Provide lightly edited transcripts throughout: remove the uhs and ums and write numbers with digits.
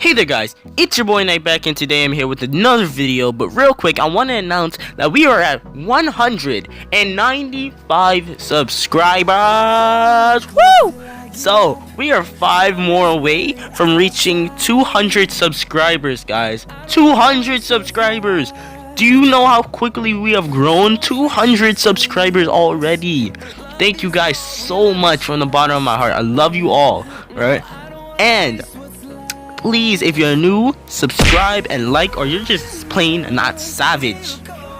Hey there guys, it's your boy Knight back, and today I'm here with another video. But real quick, I want to announce that we are at 195 subscribers. Woo! So we are 5 more away from reaching 200 subscribers, guys. 200 subscribers. Do you know how quickly we have grown? 200 subscribers already. Thank you guys so much from the bottom of my heart. I love you all, right? And please, if you're new, subscribe and like, or you're just plain not savage.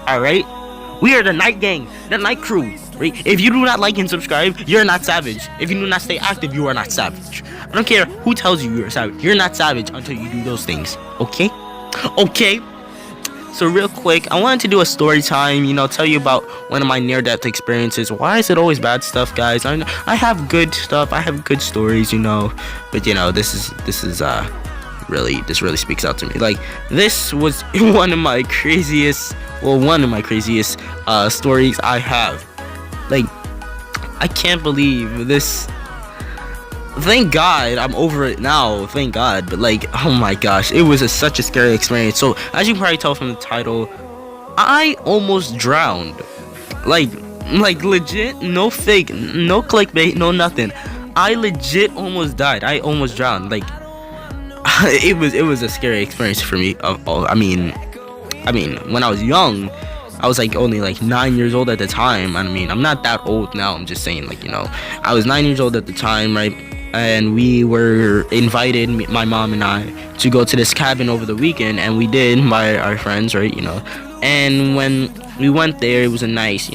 Alright? We are the Night Gang, the Night Crew. Right? If you do not like and subscribe, you're not savage. If you do not stay active, you are not savage. I don't care who tells you you're savage. You're not savage until you do those things. Okay? Okay? So real quick, I wanted to do a story time, tell you about one of my near-death experiences. Why is it always bad stuff, guys? I have good stuff. I have good stories, but this really speaks out to me. Like, this was one of my craziest stories I have. Like, I can't believe this. Thank God I'm over it now, thank God. But like, oh my gosh, it was such a scary experience. So as you can probably tell from the title, I almost drowned. Like legit, no fake, no clickbait, no nothing. I legit almost died. I almost drowned. Like, it was a scary experience for me. I mean, when I was young, I was only 9 years old at the time. I mean, I'm not that old now. I'm just saying, I was 9 years old at the time, right? And we were invited, my mom and I, to go to this cabin over the weekend, and we did by our friends, right? And when we went there, it was nice.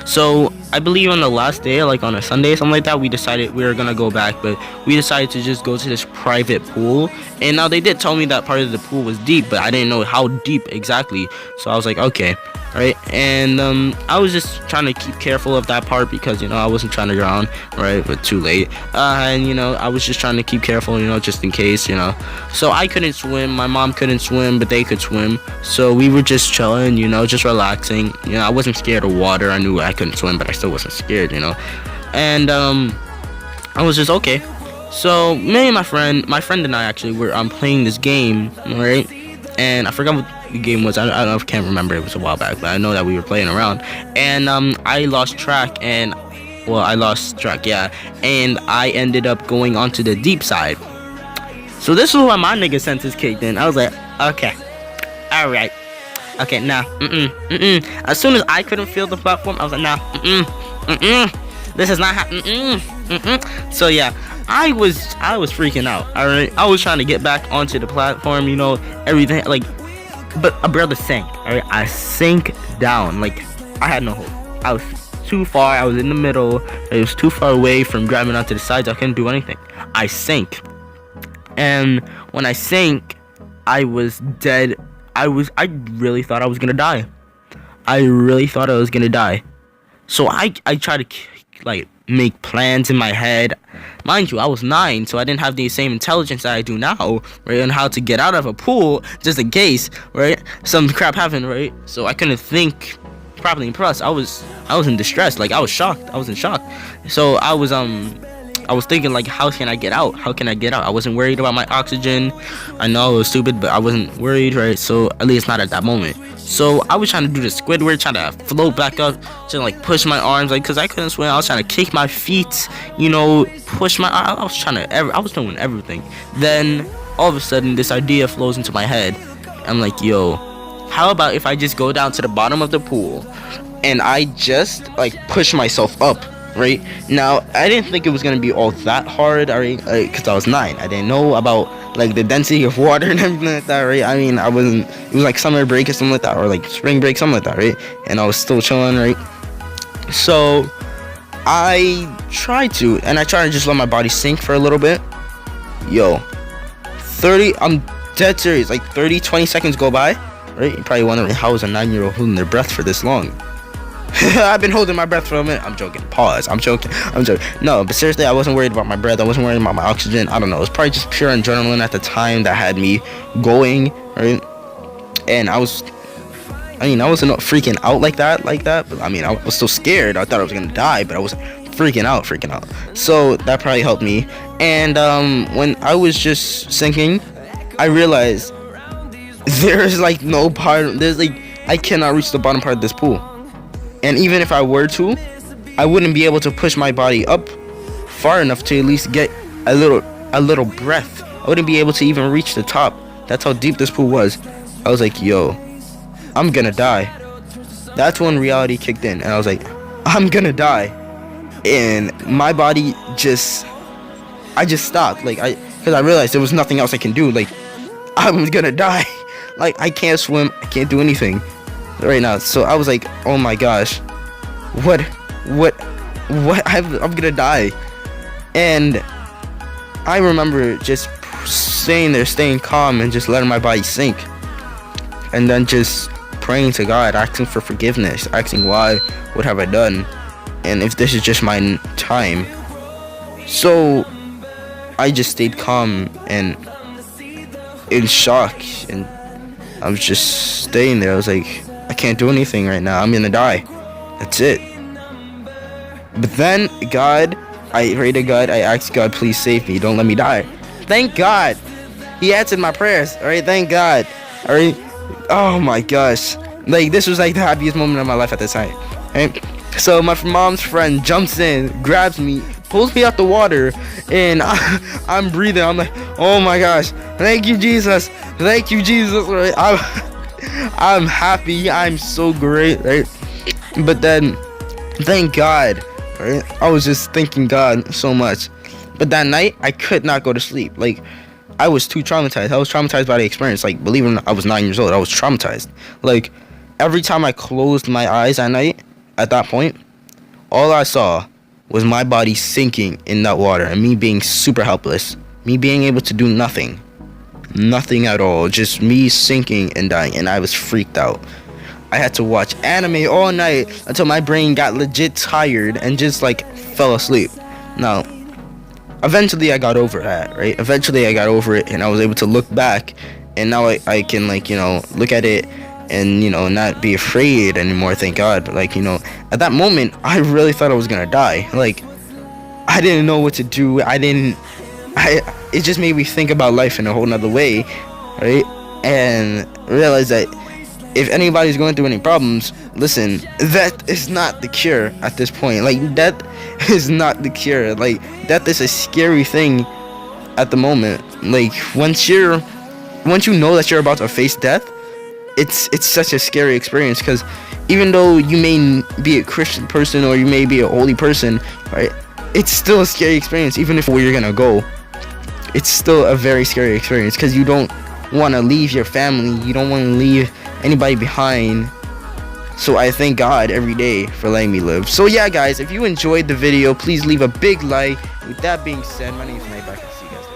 So I believe on the last day, on a Sunday or something like that, we decided we were gonna go back, but we decided to just go to this private pool. And now they did tell me that part of the pool was deep, but I didn't know how deep exactly. So I was like, okay, right? And I was just trying to keep careful of that part because I wasn't trying to drown, right? But too late. And I was just trying to keep careful, just in case, So I couldn't swim, my mom couldn't swim, but they could swim. So we were just chilling, just relaxing. I wasn't scared of water. I knew I couldn't swim, but I still wasn't scared, And I was just okay. So me and my friend and I actually were playing this game, right? And I forgot what the game was. I can't remember. It was a while back, but I know that we were playing around. And I lost track, yeah. And I ended up going onto the deep side. So this is why my nigga senses kicked in. I was like, okay, all right. Okay, nah, As soon as I couldn't feel the platform, I was like, nah, this is not happening, So yeah, I was freaking out. All right, I was trying to get back onto the platform, everything, but a brother sank. All right, I sank down. I had no hope. I was too far. I was in the middle. It was too far away from grabbing onto the sides. I couldn't do anything. I sank, and when I sank, I was dead. I really thought I was gonna die. So I tried to make plans in my head. Mind you, I was 9, so I didn't have the same intelligence that I do now, right? On how to get out of a pool just in case, right? Some crap happened, right? So I couldn't think properly. And plus, I was in distress. I was shocked. I was in shock. So I was thinking, how can I get out? I wasn't worried about my oxygen. I know it was stupid, but I wasn't worried, right? So at least not at that moment. So I was trying to do the Squidward, trying to float back up, to push my arms, because I couldn't swim. I was trying to kick my feet, push my. I was doing everything. Then all of a sudden, this idea flows into my head. I'm like, yo, how about if I just go down to the bottom of the pool, and I just push myself up. Right now, I didn't think it was gonna be all that hard, alright, because I was 9. I didn't know about the density of water and everything like that, right? I mean, I wasn't. It was summer break or something like that, or spring break, something like that, right? And I was still chilling, right? So I tried to just let my body sink for a little bit. Yo, 30. I'm dead serious. 20 seconds go by, right? You're probably wondering how is a 9-year-old holding their breath for this long. I've been holding my breath for a minute. I'm joking. Pause. I'm joking. No, but seriously, I wasn't worried about my breath. I wasn't worried about my oxygen. I don't know. It was probably just pure adrenaline at the time that had me going, right? And I wasn't freaking out like that. But I was still scared. I thought I was gonna die, but I was freaking out. So that probably helped me. And when I was just sinking, I realized there's like no part. There's like I cannot reach the bottom part of this pool. And even if I were to, I wouldn't be able to push my body up far enough to at least get a little breath. I wouldn't be able to even reach the top. That's how deep this pool was. I was like, yo, I'm gonna die. That's when reality kicked in, and I was like, I'm gonna die. And my body I just stopped, like, because I realized there was nothing else I can do. Like, I was gonna die. Like, I can't swim, I can't do anything right now. So I was like, oh my gosh, what, I'm gonna die. And I remember just staying there, staying calm, and just letting my body sink. And then just praying to God, asking for forgiveness, asking why, what have I done, and if this is just my time. So I just stayed calm and in shock, and I was just staying there. I was like, I can't do anything right now. I'm gonna die. That's it. But then I prayed to God. I asked God, please save me. Don't let me die. Thank God. He answered my prayers. All right. Thank God. All right. Oh my gosh. Like, this was like the happiest moment of my life at this time. Right? So my mom's friend jumps in, grabs me, pulls me out the water, and I'm breathing. I'm like, oh my gosh. Thank you, Jesus. Thank you, Jesus. Right? I'm happy. I'm so great. Right? But then, thank God. Right? I was just thanking God so much. But that night, I could not go to sleep. Like, I was too traumatized. I was traumatized by the experience. Like, believe it or not, I was 9 years old. I was traumatized. Like, every time I closed my eyes at night, at that point, all I saw was my body sinking in that water and me being super helpless. Me being able to do nothing. Nothing at all. Just me sinking and dying. And I was freaked out. I had to watch anime all night until my brain got legit tired and just like fell asleep. Now, eventually I got over that, right? Eventually I got over it and I was able to look back, and now I can, like, you know, look at it and, you know, not be afraid anymore, thank God. But, like, you know, at that moment, I really thought I was gonna die. Like, I didn't know what to do. It just made me think about life in a whole nother way, right? And realize that if anybody's going through any problems, listen, that is not the cure at this point. Like, death is not the cure. Like, death is a scary thing at the moment. Like, once you know that you're about to face death, it's such a scary experience, because even though you may be a Christian person or you may be a holy person, right, it's still a scary experience. Even if where you're gonna go, it's still a very scary experience, because you don't want to leave your family, you don't want to leave anybody behind. So I thank God every day for letting me live. So yeah, guys, if you enjoyed the video, please leave a big like. With that being said, my name is Nightback. I'll see you guys later.